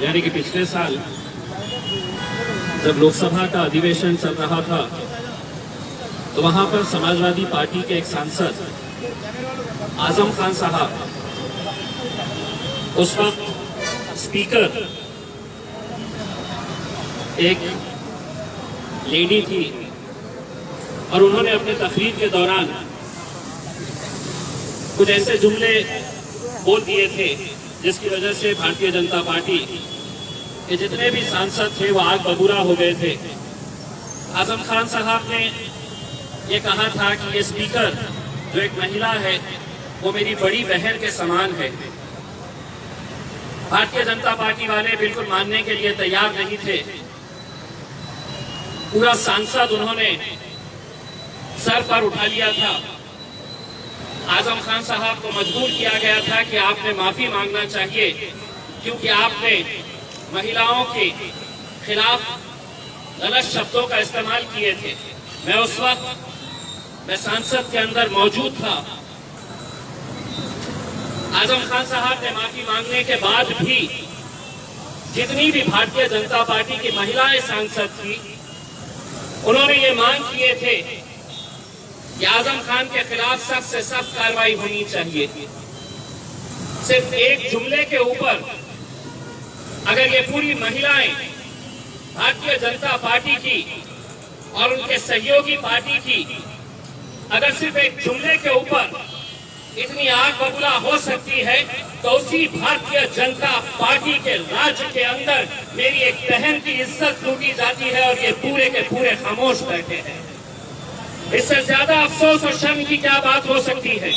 यानी कि पिछले साल जब लोकसभा का अधिवेशन चल रहा था तो वहां पर समाजवादी पार्टी के एक सांसद आजम खान साहब, उस वक्त स्पीकर एक लेडी थी और उन्होंने अपने तकरीर के दौरान कुछ ऐसे जुमले बोल दिए थे जिसकी वजह से भारतीय जनता पार्टी के जितने भी सांसद थे वो आग बबूला हो गए थे। आजम खान साहब ने ये कहा था कि ये स्पीकर जो एक महिला है वो मेरी बड़ी बहन के समान है। भारतीय जनता पार्टी वाले बिल्कुल मानने के लिए तैयार नहीं थे। पूरा सांसद उन्होंने सर पर उठा लिया था। आजम खान साहब को मजबूर किया गया था कि आपने माफी मांगना चाहिए क्योंकि आपने महिलाओं के खिलाफ गलत शब्दों का इस्तेमाल किए थे। मैं उस वक्त सांसद के अंदर मौजूद था। आजम खान साहब ने माफी मांगने के बाद भी जितनी भी भारतीय जनता पार्टी की महिलाएं सांसद थी उन्होंने ये मांग किए थे कि आजम खान के खिलाफ सख्त से सख्त कार्रवाई होनी चाहिए। सिर्फ एक जुमले के ऊपर अगर ये पूरी महिलाएं भारतीय जनता पार्टी की और उनके सहयोगी पार्टी की अगर सिर्फ एक जुमले के ऊपर इतनी आग बबूला हो सकती है तो उसी भारतीय जनता पार्टी के राज्य के अंदर मेरी एक बहन की इज्जत लूटी जाती है और ये पूरे के पूरे खामोश बैठे हैं। इससे ज्यादा अफसोस और शर्म की क्या बात हो सकती है।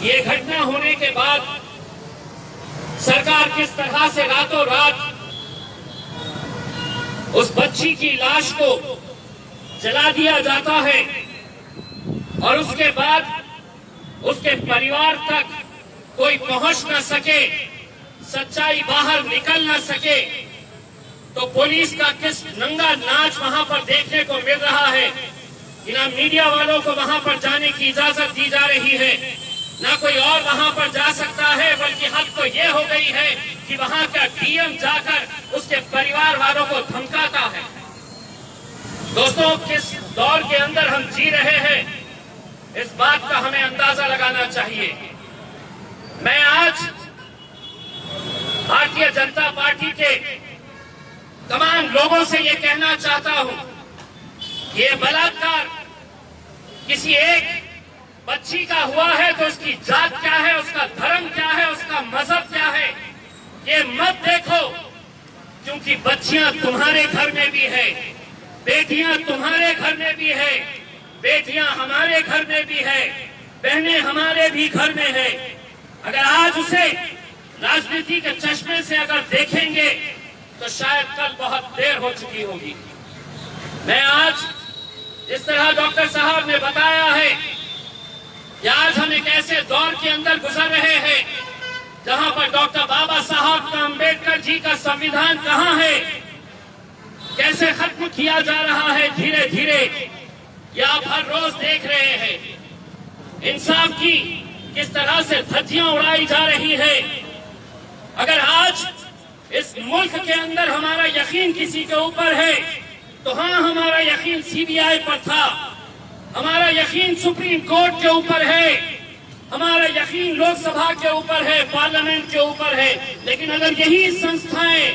ये घटना होने के बाद सरकार किस तरह से रातों रात उस बच्ची की लाश को जला दिया जाता है और उसके बाद उसके परिवार तक कोई पहुंच न सके, सच्चाई बाहर निकल न सके, तो पुलिस का किस नंगा नाच वहां पर देखने को मिल रहा है कि ना मीडिया वालों को वहां पर जाने की इजाजत दी जा रही है, ना कोई और वहां पर जा सकता है, बल्कि हद तो ये हो गई है कि वहां का डीएम जाकर उसके परिवार वालों को धमकाता है। दोस्तों, किस दौर के अंदर हम जी रहे हैं इस बात का हमें अंदाजा लगाना चाहिए। मैं आज भारतीय जनता पार्टी के तमाम लोगों से ये कहना चाहता हूं कि ये बलात्कार किसी एक बच्ची का हुआ है तो उसकी जात क्या है, उसका धर्म क्या है, उसका मजहब क्या है, ये मत देखो, क्योंकि बच्चियां तुम्हारे घर में भी है, बेटियां तुम्हारे घर में भी है, बेटियां हमारे घर में भी है, बहनें हमारे भी घर में है। अगर आज उसे राजनीति के चश्मे से अगर देखेंगे तो शायद कल बहुत देर हो चुकी होगी। मैं आज जिस तरह डॉक्टर साहब ने बताया है कि आज हम एक ऐसे दौर के अंदर गुजर रहे हैं जहां पर डॉक्टर बाबा साहब का अंबेडकर जी का संविधान कहां है, कैसे खत्म किया जा रहा है धीरे धीरे, ये आप हर रोज देख रहे हैं। इंसाफ की किस तरह से धज्जियां उड़ाई जा रही है। अगर आज इस मुल्क के अंदर हमारा यकीन किसी के ऊपर है तो हाँ, हमारा यकीन सीबीआई पर था, हमारा यकीन सुप्रीम कोर्ट के ऊपर है, हमारा यकीन लोकसभा के ऊपर है, पार्लियामेंट के ऊपर है। लेकिन अगर यही संस्थाएं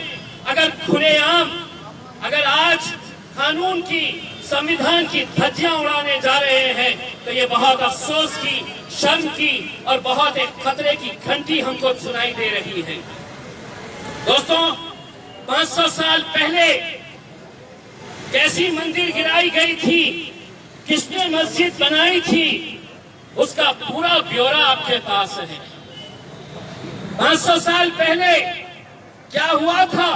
अगर खुलेआम अगर आज कानून की, संविधान की धज्जियां उड़ाने जा रहे हैं तो ये बहुत अफसोस की, शर्म की और बहुत एक खतरे की घंटी हमको सुनाई दे रही है। दोस्तों, 500 साल पहले कैसी मंदिर गिराई गई थी, किसने मस्जिद बनाई थी, उसका पूरा ब्यौरा आपके पास है। 500 साल पहले क्या हुआ था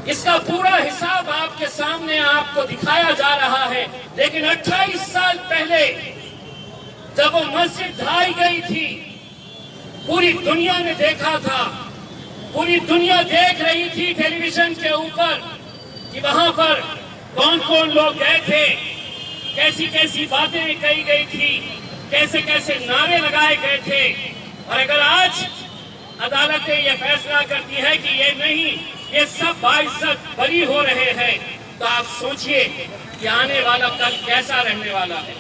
इसका पूरा हिसाब आपके सामने आपको दिखाया जा रहा है। लेकिन 28 साल पहले जब वो मस्जिद ढाई गई थी, पूरी दुनिया ने देखा था, पूरी दुनिया देख रही थी टेलीविजन के ऊपर कि वहां पर कौन कौन लोग गए थे, कैसी कैसी बातें कही गई थी, कैसे कैसे नारे लगाए गए थे। और अगर आज अदालतें ये फैसला करती है कि ये नहीं, ये सब बाइज्जत बरी हो रहे हैं, तो आप सोचिए कि आने वाला कल कैसा रहने वाला है।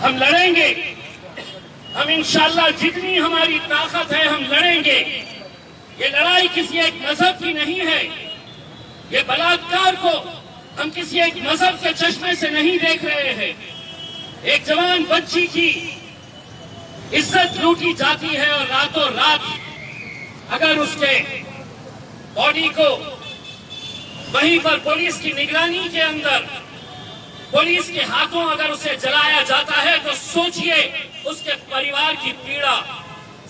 हम लड़ेंगे, हम इंशाल्लाह जितनी हमारी ताकत है हम लड़ेंगे। ये लड़ाई किसी एक मजहब की नहीं है। ये बलात्कार को हम किसी एक मजहब के चश्मे से नहीं देख रहे हैं। एक जवान बच्ची की इज्जत लूटी जाती है और रातों रात अगर उसके बॉडी को वहीं पर पुलिस की निगरानी के अंदर पुलिस के हाथों अगर उसे जलाया जाता है, तो सोचिए उसके परिवार की पीड़ा,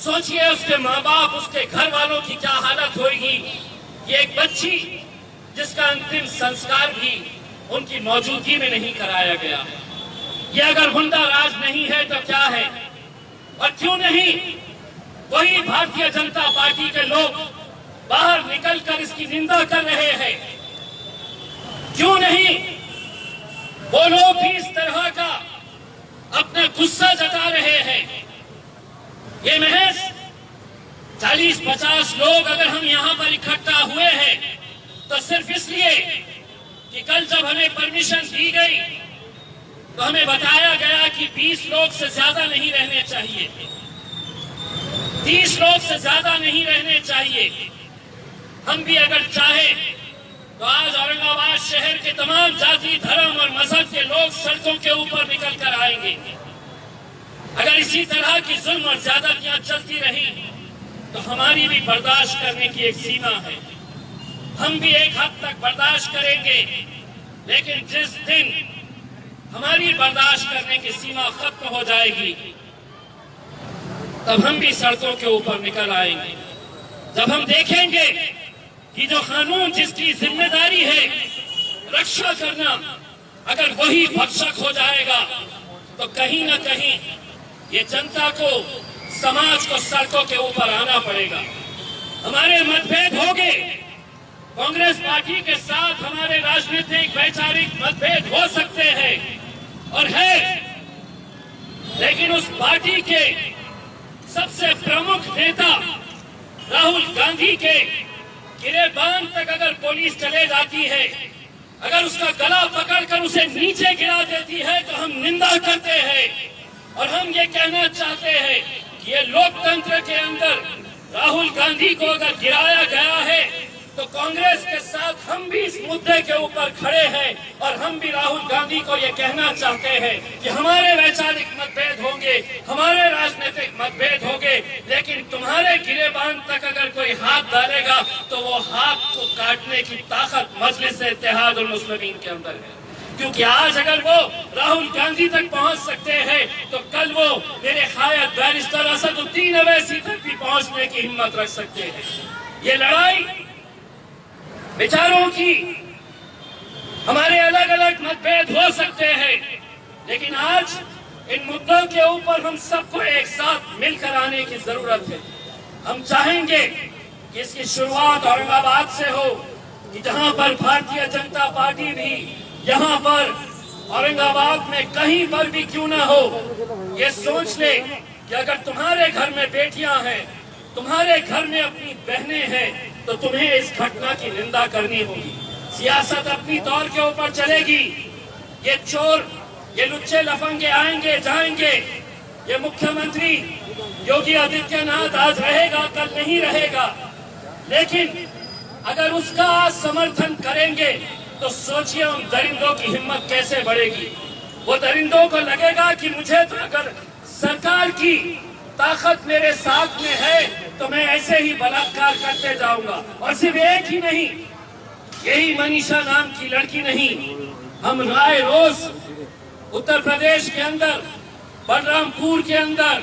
सोचिए उसके माँ बाप, उसके घर वालों की क्या हालत होगी। ये एक बच्ची जिसका अंतिम संस्कार भी उनकी मौजूदगी में नहीं कराया गया। ये अगर गुंडा राज नहीं है तो क्या है? और क्यों नहीं वही भारतीय जनता पार्टी के लोग बाहर निकलकर इसकी निंदा कर रहे हैं? क्यों नहीं वो लोग भी इस तरह का अपना गुस्सा जता रहे हैं? ये महज 40-50 लोग अगर हम यहाँ पर इकट्ठा हुए हैं तो सिर्फ इसलिए कि कल जब हमें परमिशन दी गई तो हमें बताया गया कि 20 लोग से ज्यादा नहीं रहने चाहिए, 30 लोग से ज्यादा नहीं रहने चाहिए। हम भी अगर चाहे तो आज औरंगाबाद शहर के तमाम जाति, धर्म और मजहब के लोग सड़कों के ऊपर निकल कर आएंगे। अगर इसी तरह की जुल्म और ज्यादतियां चलती रही तो हमारी भी बर्दाश्त करने की एक सीमा है। हम भी एक हद तक बर्दाश्त करेंगे, लेकिन जिस दिन हमारी बर्दाश्त करने की सीमा खत्म हो जाएगी तब हम भी सड़कों के ऊपर निकल आएंगे। जब हम देखेंगे कि जो कानून जिसकी जिम्मेदारी है रक्षा करना, अगर वही भक्षक हो जाएगा तो कहीं ना कहीं ये जनता को, समाज को सड़कों के ऊपर आना पड़ेगा। हमारे मतभेद होंगे, कांग्रेस पार्टी के साथ हमारे राजनीतिक वैचारिक मतभेद हो सकते हैं और है, लेकिन उस पार्टी के सबसे प्रमुख नेता राहुल गांधी के गिरेबान तक अगर पुलिस चले जाती है, अगर उसका गला पकड़कर उसे नीचे गिरा देती है तो हम निंदा करते हैं और हम ये कहना चाहते हैं कि ये लोकतंत्र के अंदर राहुल गांधी को अगर गिराया गया है तो कांग्रेस के साथ हम भी इस मुद्दे के ऊपर खड़े हैं और हम भी राहुल गांधी को ये कहना चाहते हैं कि हमारे वैचारिक मतभेद होंगे, हमारे राजनीतिक मतभेद होंगे, लेकिन तुम्हारे गिरेबान तक अगर कोई हाथ डालेगा तो वो हाथ को काटने की ताकत मजलिस इत्तेहादुल मुस्लिमीन के अंदर है। क्योंकि आज अगर वो राहुल गांधी तक पहुंच सकते हैं तो कल वो मेरे खायद बैरिस्टर असदुद्दीन अवैसी तक भी पहुंचने की हिम्मत रख सकते हैं। ये लड़ाई विचारों की, हमारे अलग अलग मतभेद हो सकते हैं, लेकिन आज इन मुद्दों के ऊपर हम सबको एक साथ मिलकर आने की जरूरत है। हम चाहेंगे कि इसकी शुरुआत औरंगाबाद से हो, कि जहां पर भारतीय जनता पार्टी भी यहाँ पर औरंगाबाद में कहीं पर भी क्यों ना हो, ये सोच ले कि अगर तुम्हारे घर में बेटियां हैं, तुम्हारे घर में अपनी बहनें हैं, तो तुम्हें इस घटना की निंदा करनी होगी। सियासत अपनी तौर के ऊपर चलेगी। ये चोर, ये लुच्चे लफंगे आएंगे जाएंगे। ये मुख्यमंत्री योगी आदित्यनाथ आज रहेगा, कल नहीं रहेगा, लेकिन अगर उसका समर्थन करेंगे तो सोचिए उन दरिंदों की हिम्मत कैसे बढ़ेगी। वो दरिंदों को लगेगा कि मुझे तो अगर सरकार की ताकत मेरे साथ में है तो मैं ऐसे ही बलात्कार करते जाऊंगा। और सिर्फ एक ही नहीं, यही मनीषा नाम की लड़की नहीं, हम राय रोज उत्तर प्रदेश के अंदर, बलरामपुर के अंदर,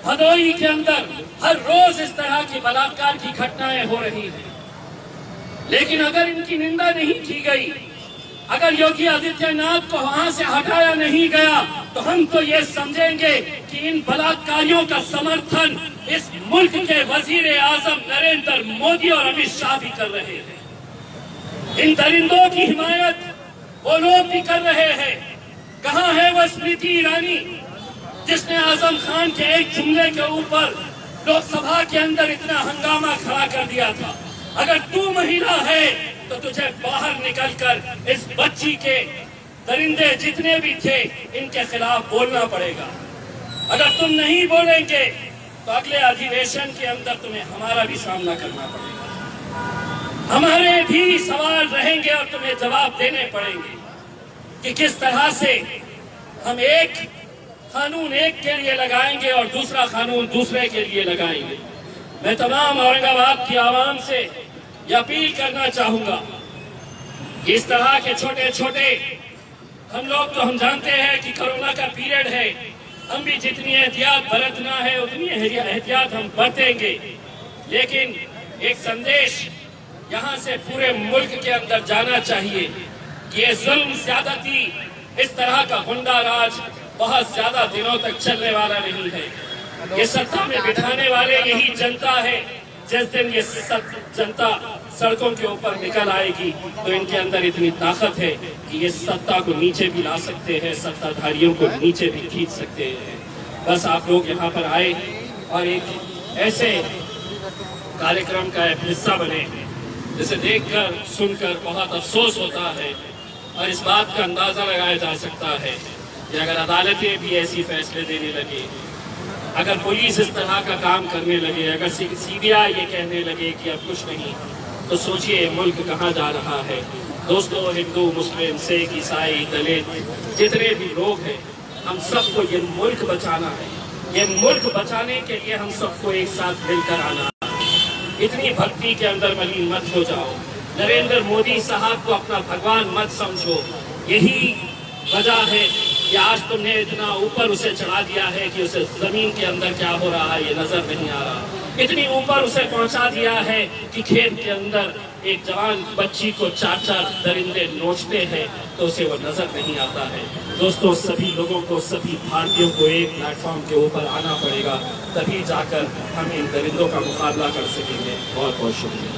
भदोही के अंदर हर रोज इस तरह की बलात्कार की घटनाएं हो रही हैं। लेकिन अगर इनकी निंदा नहीं की गई, अगर योगी आदित्यनाथ को वहां से हटाया नहीं गया, तो हम तो ये समझेंगे कि इन बलात्कारियों का समर्थन इस मुल्क के वजीर आजम नरेंद्र मोदी और अमित शाह भी कर रहे हैं। इन दरिंदों की हिमायत वो लोग भी कर रहे हैं। कहाँ है वो स्मृति ईरानी जिसने आजम खान के एक जुमले के ऊपर लोकसभा के अंदर इतना हंगामा खड़ा कर दिया था। अगर तू महिला है तो तुझे बाहर निकलकर इस बच्ची के दरिंदे जितने भी थे इनके खिलाफ बोलना पड़ेगा। अगर तुम नहीं बोलेंगे तो अगले अधिवेशन के अंदर तुम्हें हमारा भी सामना करना पड़ेगा। हमारे भी सवाल रहेंगे और तुम्हें जवाब देने पड़ेंगे कि किस तरह से हम एक कानून एक के लिए लगाएंगे और दूसरा कानून दूसरे के लिए लगाएंगे। मैं तमाम औरंगाबाद की आवाम से यह अपील करना चाहूंगा कि इस तरह के छोटे छोटे हम जानते हैं कि कोरोना का पीरियड है, हम भी जितनी एहतियात बरतना है उतनी एहतियात हम बरतेंगे, लेकिन एक संदेश यहाँ से पूरे मुल्क के अंदर जाना चाहिए कि ये जुल्म ज्यादती, इस तरह का गुंडा राज बहुत ज्यादा दिनों तक चलने वाला नहीं है। ये सत्ता में बिठाने वाले यही जनता है। जिस दिन ये जनता सड़कों के ऊपर निकल आएगी तो इनके अंदर इतनी ताकत है कि ये सत्ता को नीचे भी ला सकते हैं, सत्ताधारियों को नीचे भी खींच सकते हैं। बस आप लोग यहाँ पर आए और एक ऐसे कार्यक्रम का एक हिस्सा बने जिसे देखकर सुनकर बहुत अफसोस होता है और इस बात का अंदाजा लगाया जा सकता है कि अगर अदालतें भी ऐसी फैसले देने लगे, अगर पुलिस इस तरह का काम करने लगे, अगर सीबीआई ये कहने लगे कि अब कुछ नहीं, तो सोचिए मुल्क कहाँ जा रहा है। दोस्तों, हिंदू, मुस्लिम, सिख, ईसाई, दलित जितने भी लोग हैं, हम सबको ये मुल्क बचाना है। ये मुल्क बचाने के लिए हम सबको एक साथ मिलकर आना है। इतनी भक्ति के अंदर मलिन मत हो जाओ। नरेंद्र मोदी साहब को अपना भगवान मत समझो। यही वजह है कि आज तुमने इतना ऊपर उसे चढ़ा दिया है कि उसे जमीन के अंदर क्या हो रहा है ये नजर नहीं आ रहा। इतनी ऊपर उसे पहुंचा दिया है कि खेत के अंदर एक जवान बच्ची को 4-4 दरिंदे नोचते हैं तो उसे वो नजर नहीं आता है। दोस्तों, सभी लोगों को, सभी भारतीयों को एक प्लेटफॉर्म के ऊपर आना पड़ेगा, तभी जाकर हम इन दरिंदों का मुकाबला कर सकेंगे। बहुत बहुत शुक्रिया।